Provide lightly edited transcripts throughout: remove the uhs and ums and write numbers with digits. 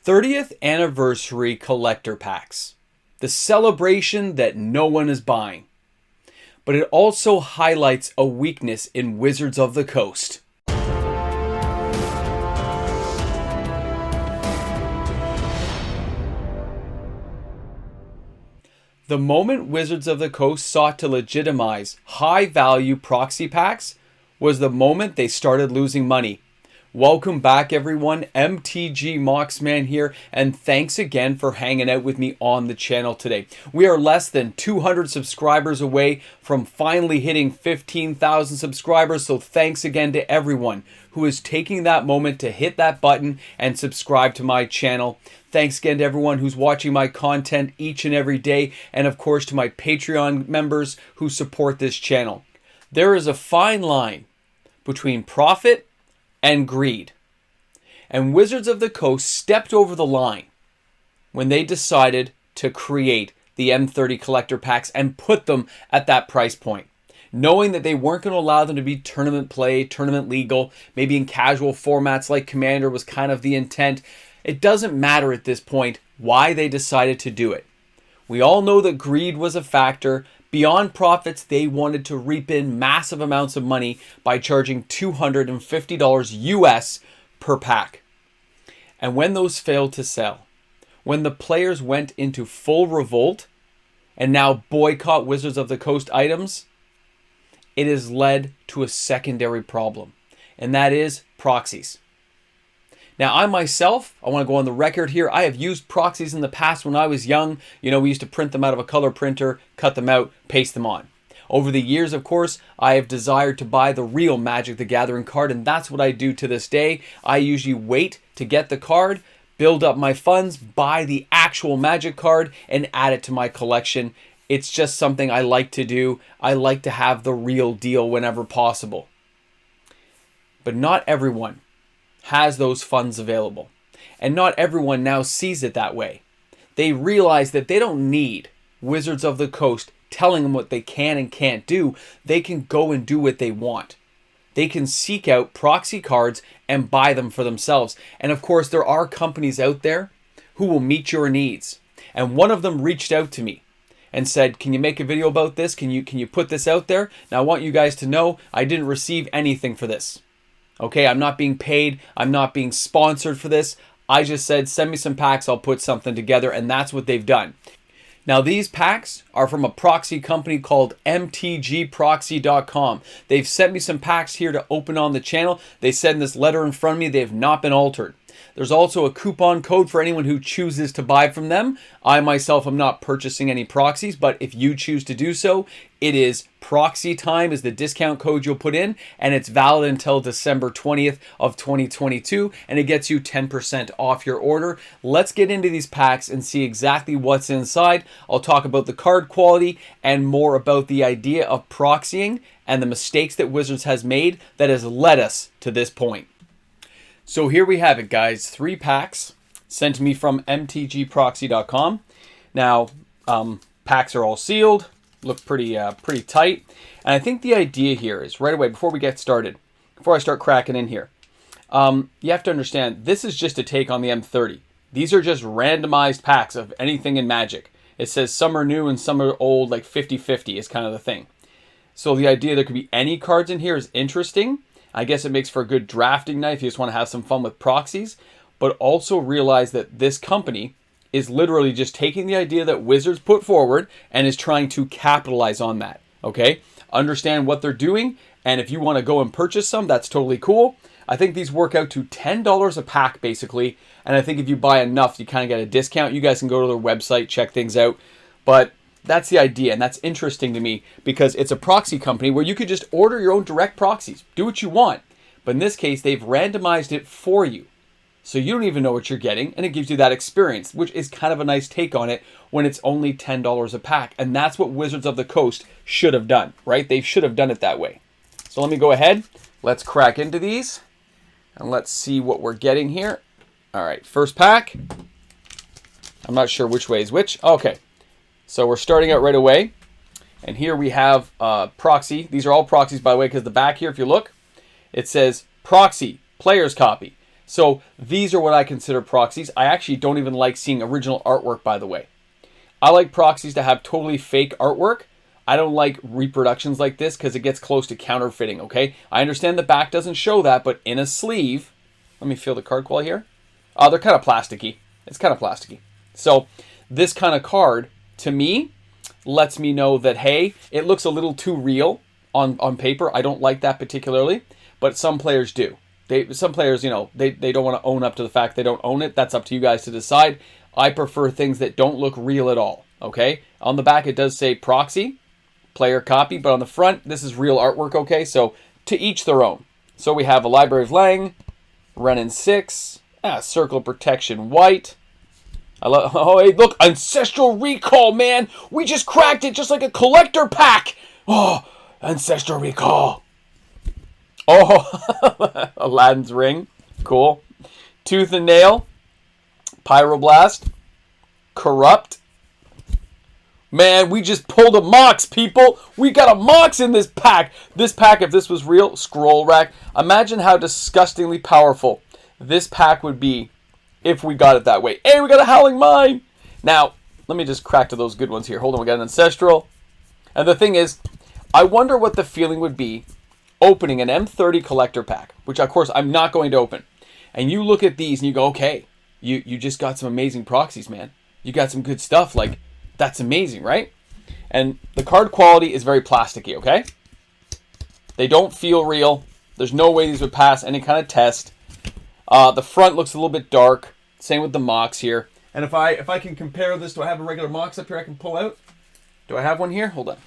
30th anniversary collector packs. The celebration that no one is buying. But it also highlights a weakness in Wizards of the Coast. The moment Wizards of the Coast sought to legitimize high-value proxy packs was the moment they started losing money. Welcome back, everyone. MTG Moxman here, and thanks again for hanging out with me on the channel today. We are less than 200 subscribers away from finally hitting 15,000 subscribers, so thanks again to everyone who is taking that moment to hit that button and subscribe to my channel. Thanks again to everyone who's watching my content each and every day, and of course to my Patreon members who support this channel. There is a fine line between profit and greed. And Wizards of the Coast stepped over the line when they decided to create the M30 collector packs and put them at that price point, knowing that they weren't going to allow them to be tournament play, tournament legal, maybe in casual formats like Commander was kind of the intent. It doesn't matter at this point why they decided to do it. We all know that greed was a factor. Beyond profits, they wanted to reap in massive amounts of money by charging $250 US per pack. And when those failed to sell, when the players went into full revolt and now boycott Wizards of the Coast items, it has led to a secondary problem, and that is proxies. Now, I myself, I want to go on the record here, I have used proxies in the past when I was young. You know, we used to print them out of a color printer, cut them out, paste them on. Over the years, of course, I have desired to buy the real Magic the Gathering card, and that's what I do to this day. I usually wait to get the card, build up my funds, buy the actual Magic card, and add it to my collection. It's just something I like to do. I like to have the real deal whenever possible. But not everyone has those funds available. And not everyone now sees it that way. They realize that they don't need Wizards of the Coast telling them what they can and can't do. They can go and do what they want. They can seek out proxy cards and buy them for themselves. And of course, there are companies out there who will meet your needs. And one of them reached out to me and said, can you make a video about this? Can you put this out there? Now, I want you guys to know I didn't receive anything for this. Okay, I'm not being paid. I'm not being sponsored for this. I just said, send me some packs. I'll put something together. And that's what they've done. Now, these packs are from a proxy company called mtgproxy.com. They've sent me some packs here to open on the channel. They send this letter in front of me. They have not been altered. There's also a coupon code for anyone who chooses to buy from them. I myself am not purchasing any proxies, but if you choose to do so, it is Proxy Time is the discount code you'll put in, and it's valid until December 20th of 2022, and it gets you 10% off your order. Let's get into these packs and see exactly what's inside. I'll talk about the card quality and more about the idea of proxying and the mistakes that Wizards has made that has led us to this point. So here we have it, guys. 3 packs sent to me from mtgproxy.com. Now, packs are all sealed, look pretty tight. And I think the idea here is, right away, before we get started, before I start cracking in here, you have to understand, this is just a take on the M30. These are just randomized packs of anything in Magic. It says some are new and some are old, like 50-50 is kind of the thing. So the idea there could be any cards in here is interesting. I guess it makes for a good drafting night if you just want to have some fun with proxies, but also realize that this company is literally just taking the idea that Wizards put forward and is trying to capitalize on that, okay? Understand what they're doing, and if you want to go and purchase some, that's totally cool. I think these work out to $10 a pack, basically, and I think if you buy enough, you kind of get a discount. You guys can go to their website, check things out, but that's the idea, and that's interesting to me because it's a proxy company where you could just order your own direct proxies. Do what you want. But in this case, they've randomized it for you. So you don't even know what you're getting, and it gives you that experience, which is kind of a nice take on it when it's only $10 a pack. And that's what Wizards of the Coast should have done, right? They should have done it that way. So let me go ahead. Let's crack into these, and let's see what we're getting here. All right, first pack. I'm not sure which way is which. Okay. So we're starting out right away, and here we have proxy. These are all proxies, by the way, because the back here, if you look, it says proxy, player's copy. So these are what I consider proxies. I actually don't even like seeing original artwork, by the way. I like proxies to have totally fake artwork. I don't like reproductions like this because it gets close to counterfeiting, okay? I understand the back doesn't show that, but in a sleeve, let me feel the card quality here. They're kind of plasticky. It's kind of plasticky. So this kind of card, to me, lets me know that, hey, it looks a little too real on paper. I don't like that particularly, but some players do. Some players, you know, they don't want to own up to the fact they don't own it. That's up to you guys to decide. I prefer things that don't look real at all, okay? On the back, it does say proxy, player copy, but on the front, this is real artwork, okay? So to each their own. So we have a Library of Lang, Renin 6, Circle Protection White. Oh, hey, look, Ancestral Recall, man. We just cracked it just like a collector pack. Oh, Ancestral Recall. Oh, Aladdin's Ring. Cool. Tooth and Nail. Pyroblast. Corrupt. Man, we just pulled a Mox, people. We got a Mox in this pack. This pack, if this was real, Scroll Rack. Imagine how disgustingly powerful this pack would be if we got it that way. Hey, we got a Howling Mine. Now, let me just crack to those good ones here. Hold on, we got an Ancestral. And the thing is, I wonder what the feeling would be opening an M30 collector pack, which of course I'm not going to open. And you look at these and you go, okay, you just got some amazing proxies, man. You got some good stuff. Like, that's amazing, right? And the card quality is very plasticky, okay? They don't feel real. There's no way these would pass any kind of test. The front looks a little bit dark. Same with the Mox here. And if I can compare this, do I have a regular Mox up here I can pull out? Do I have one here? Hold on.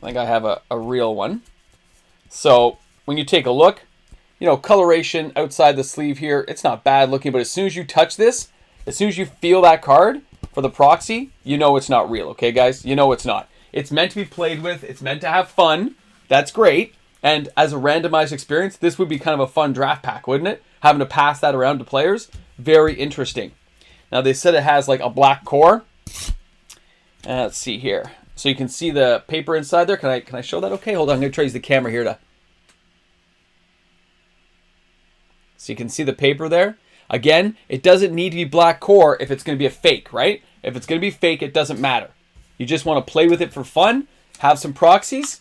I think I have a real one. So when you take a look, you know, coloration outside the sleeve here, it's not bad looking, but as soon as you touch this, as soon as you feel that card for the proxy, you know it's not real, okay, guys? You know it's not. It's meant to be played with. It's meant to have fun. That's great. And as a randomized experience, this would be kind of a fun draft pack, wouldn't it? Having to pass that around to players. Very interesting. Now, they said it has like a black core. Let's see here. So you can see the paper inside there. Can I show that? Okay, hold on. I'm going to try to use the camera here to... So you can see the paper there. Again, it doesn't need to be black core if it's going to be a fake, right? If it's going to be fake, it doesn't matter. You just want to play with it for fun, have some proxies.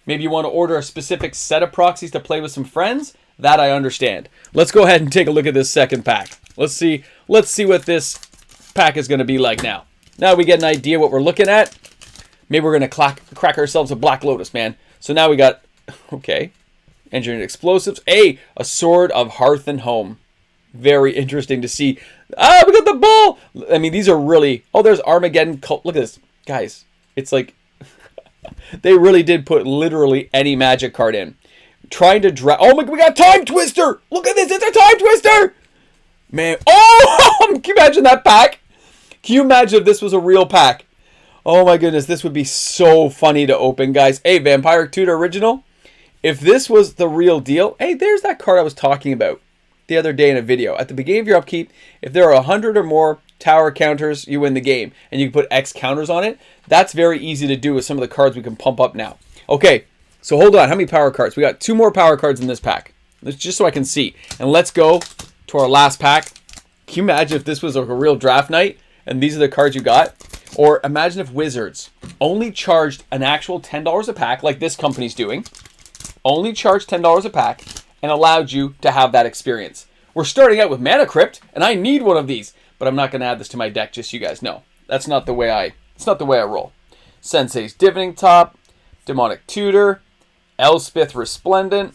Maybe you want to order a specific set of proxies to play with some friends. That I understand. Let's go ahead and take a look at this second pack. Let's see what this pack is going to be like now. Now we get an idea what we're looking at. Maybe we're going to crack ourselves a Black Lotus, man. So now we got, okay, Engineered Explosives. Hey, a Sword of Hearth and Home. Very interesting to see. Ah, we got the bull. I mean, these are really... Oh, there's Armageddon. Look at this. Guys, it's like... They really did put literally any magic card in. Trying to draw... Oh, my... We got Time Twister. Look at this. It's a Time Twister. Man. Oh, can you imagine that pack? Can you imagine if this was a real pack? Oh, my goodness. This would be so funny to open, guys. Hey, Vampire Tutor Original. If this was the real deal... Hey, there's that card I was talking about the other day in a video. At the beginning of your upkeep, if there are 100 or more tower counters, you win the game. And you can put X counters on it. That's very easy to do with some of the cards we can pump up now. Okay, so hold on. How many power cards? We got 2 more power cards in this pack. That's just so I can see. And let's go to our last pack. Can you imagine if this was like a real draft night and these are the cards you got? Or imagine if Wizards only charged an actual $10 a pack like this company's doing. Only charged $10 a pack and allowed you to have that experience. We're starting out with Mana Crypt, and I need one of these, but I'm not going to add this to my deck, just so you guys know. That's not the way I roll. Sensei's Divining Top, Demonic Tutor, Elspeth Resplendent.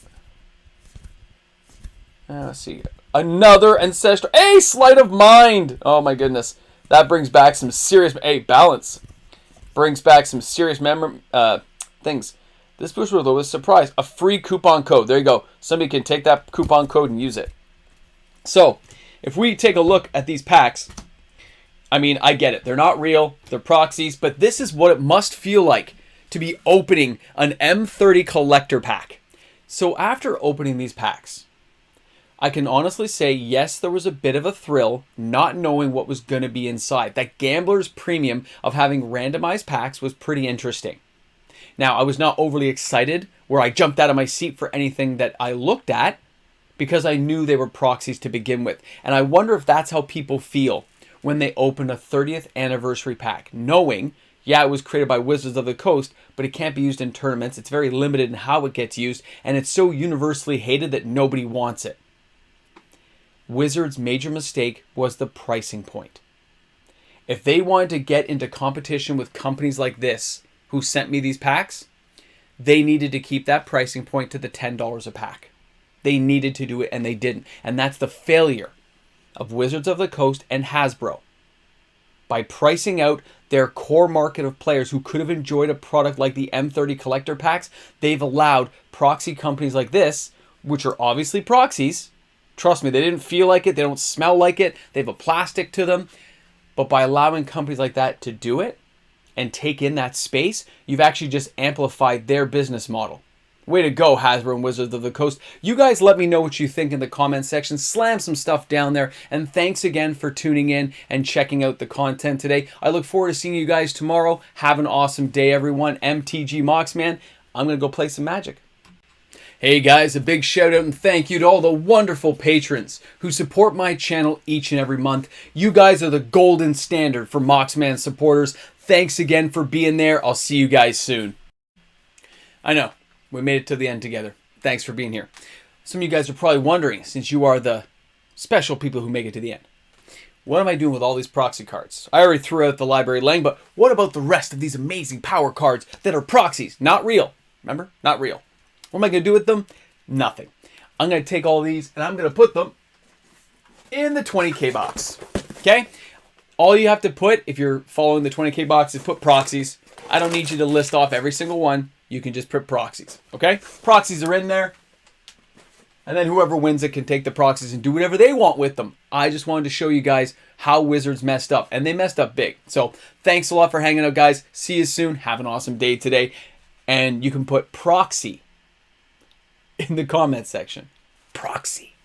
Let's see. Another Ancestral. Hey, Sleight of Mind! Oh my goodness. That brings back some serious... Hey, Balance. Brings back some serious things. This was with a surprise. A free coupon code. There you go. Somebody can take that coupon code and use it. So, if we take a look at these packs, I mean, I get it. They're not real. They're proxies. But this is what it must feel like to be opening an M30 collector pack. So after opening these packs, I can honestly say, yes, there was a bit of a thrill not knowing what was going to be inside. That gambler's premium of having randomized packs was pretty interesting. Now, I was not overly excited where I jumped out of my seat for anything that I looked at, because I knew they were proxies to begin with. And I wonder if that's how people feel when they open a 30th anniversary pack, knowing, yeah, it was created by Wizards of the Coast, but it can't be used in tournaments. It's very limited in how it gets used, and it's so universally hated that nobody wants it. Wizards' major mistake was the pricing point. If they wanted to get into competition with companies like this who sent me these packs, they needed to keep that pricing point to the $10 a pack. They needed to do it, and they didn't. And that's the failure of Wizards of the Coast and Hasbro. By pricing out their core market of players who could have enjoyed a product like the M30 collector packs, they've allowed proxy companies like this, which are obviously proxies. Trust me, they didn't feel like it. They don't smell like it. They have a plastic to them. But by allowing companies like that to do it and take in that space, you've actually just amplified their business model. Way to go, Hasbro and Wizards of the Coast. You guys let me know what you think in the comment section. Slam some stuff down there. And thanks again for tuning in and checking out the content today. I look forward to seeing you guys tomorrow. Have an awesome day, everyone. MTG Moxman. I'm going to go play some Magic. Hey guys, a big shout out and thank you to all the wonderful patrons who support my channel each and every month. You guys are the golden standard for Moxman supporters. Thanks again for being there. I'll see you guys soon. I know, we made it to the end together. Thanks for being here. Some of you guys are probably wondering, since you are the special people who make it to the end, what am I doing with all these proxy cards? I already threw out the library Lang, but what about the rest of these amazing power cards that are proxies, not real? Remember? Not real. What am I going to do with them? Nothing. I'm going to take all these and I'm going to put them in the 20K box. Okay? All you have to put, if you're following the 20K box, is put proxies. I don't need you to list off every single one. You can just put proxies. Okay? Proxies are in there. And then whoever wins it can take the proxies and do whatever they want with them. I just wanted to show you guys how Wizards messed up. And they messed up big. So thanks a lot for hanging out, guys. See you soon. Have an awesome day today. And you can put proxy in the comment section. Proxy.